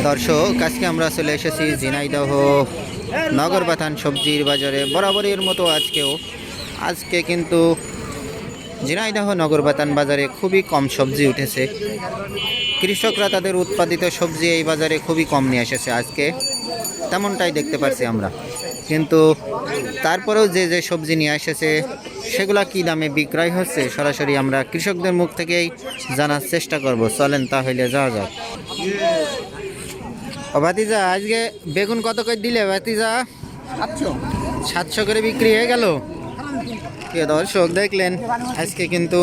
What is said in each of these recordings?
দর্শক, আজকে আমরা চলে এসেছি ঝিনাইদহ নগরবাথান সবজির বাজারে। বরাবরের মতো আজকে কিন্তু ঝিনাইদহ নগরবাথান বাজারে খুবই কম সবজি উঠেছে। কৃষকরা তাদের উৎপাদিত সবজি এই বাজারে খুবই কম নিয়ে এসেছে আজকে, তেমনটাই দেখতে পাচ্ছি আমরা। কিন্তু তারপরেও যে সবজি নিয়ে এসেছে সেগুলা কী দামে বিক্রয় হচ্ছে সরাসরি আমরা কৃষকদের মুখ থেকেই জানার চেষ্টা করব। চলেন তাহলে যাওয়া যাক। ও ভাতিজা, আজকে বেগুন কত করে দিলে ভাতিজা? 700 করে বিক্রি হয়ে গেল। প্রিয় দর্শক, দেখলেন আজকে কিন্তু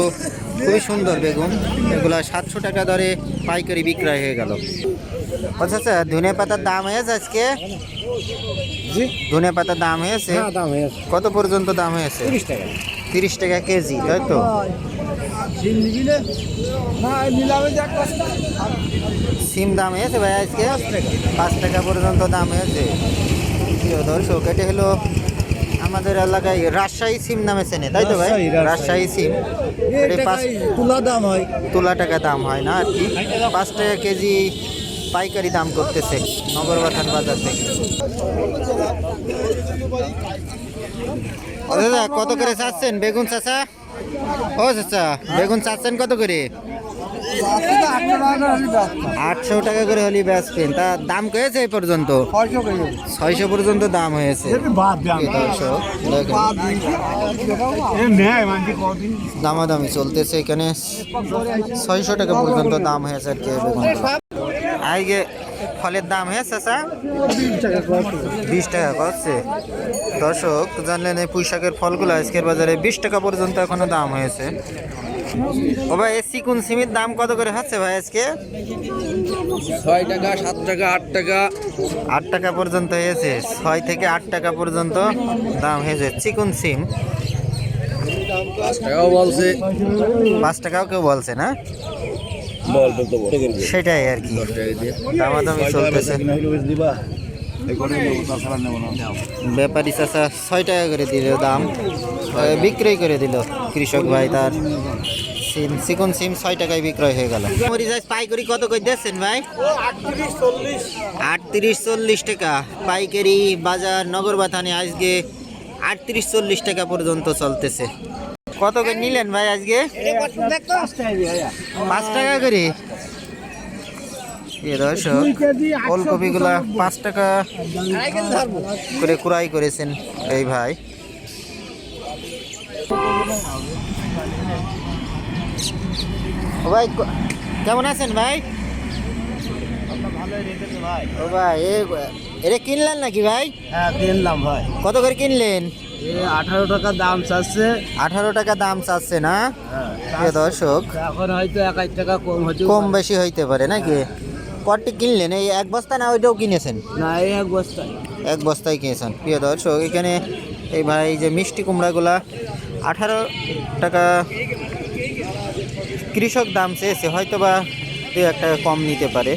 খুবই সুন্দর বেগুন, এগুলা 700 টাকা দরে পাইকারি বিক্রয় হয়ে গেল। আচ্ছা, ধনে পাতার দাম হয়েছে আজকে? ধনে পাতার দাম হয়েছে? কত পর্যন্ত দাম হয়েছে? 30 টাকা কেজি, তাই তো? সিম দাম হয়েছে ভাই আজকে 5 টাকা পর্যন্ত দাম হয়েছে। প্রিয় দর্শক, এটা হলো আমাদের এলাকায় রাজশাহী সিম নামে চেনে, তাই তো ভাই? রাজশাহী সিম তুলা টাকা দাম হয় না আর কি। 5 টাকা কেজি পাইকারি দাম করতেছে নগরবাথান বাজার থেকে। দাদা, কত করে চাচ্ছেন বেগুন চাচা? ও চাচা, বেগুন চাচ্ছেন কত করে? 800 টাকা করে হলি বেচবেন। তা দাম কয়েছে এই পর্যন্ত? 600 পর্যন্ত দাম হয়েছে। দামাদামি চলতেছে এখানে, 600 টাকা পর্যন্ত দাম হয়েছে আর কি বেগুন। আজকে ফলের দাম হয়েছে চাচা 20 টাকা করছে। দর্শক জানলেন, এই পুঁইশাকের ফলগুলো আজকের বাজারে 20 টাকা পর্যন্ত এখনো দাম হয়েছে। ও ভাই, এই চিকুন সিমের দাম কত করে হচ্ছে ভাই আজকে? 6 টাকা, 7 টাকা, 8 টাকা। 8 টাকা পর্যন্ত হয়েছে, 6 থেকে 8 টাকা পর্যন্ত দাম হয়েছে চিকুন সিম। 5 টাকাও বলছে, 5 টাকাও কেউ বলছে না, সেটাই আর কি, দামাদামি চলতেছে। ব্যাপারী চাষা 6 টাকা করে দিল দাম, বিক্রয় করে দিল কৃষক ভাই তার সিম, চিকন সিম 6 টাকায় বিক্রয় হয়ে গেল। পাইকারি কত করে দিচ্ছেন ভাই? 38-40 টাকা পাইকারি বাজার নগরবাথানে আজকে 38-40 টাকা পর্যন্ত চলতেছে। কত করে নিলেন ভাই আজকে? 5 টাকা করে। দর্শক, ওলকপি গুলা 5 টাকা করে ক্রয় করেছেন এই ভাই। ও ভাই, কেমন আছেন ভাই? ও ভাই, এটা কিনলেন নাকি ভাই? হ্যাঁ, কিনলাম ভাই। কত করে কিনলেন? 18 টাকা দাম চাচ্ছে। 18 টাকা দাম চাচ্ছে না? দর্শক, এখন হয়তো 1 টাকা কম বেশি হইতে পারে নাকি? কটি কিনলেন? এই এক বস্তা না ওইটাও কিনেছেন? না, এই এক বস্তায়। এক বস্তায় কিনেছেন। প্রিয় দর্শক, এখানে এই ভাই যে মিষ্টি কুমড়াগুলা 18 টাকা কৃষক দাম চেয়েছে, হয়তো বা 2-1 টাকা কম নিতে পারে।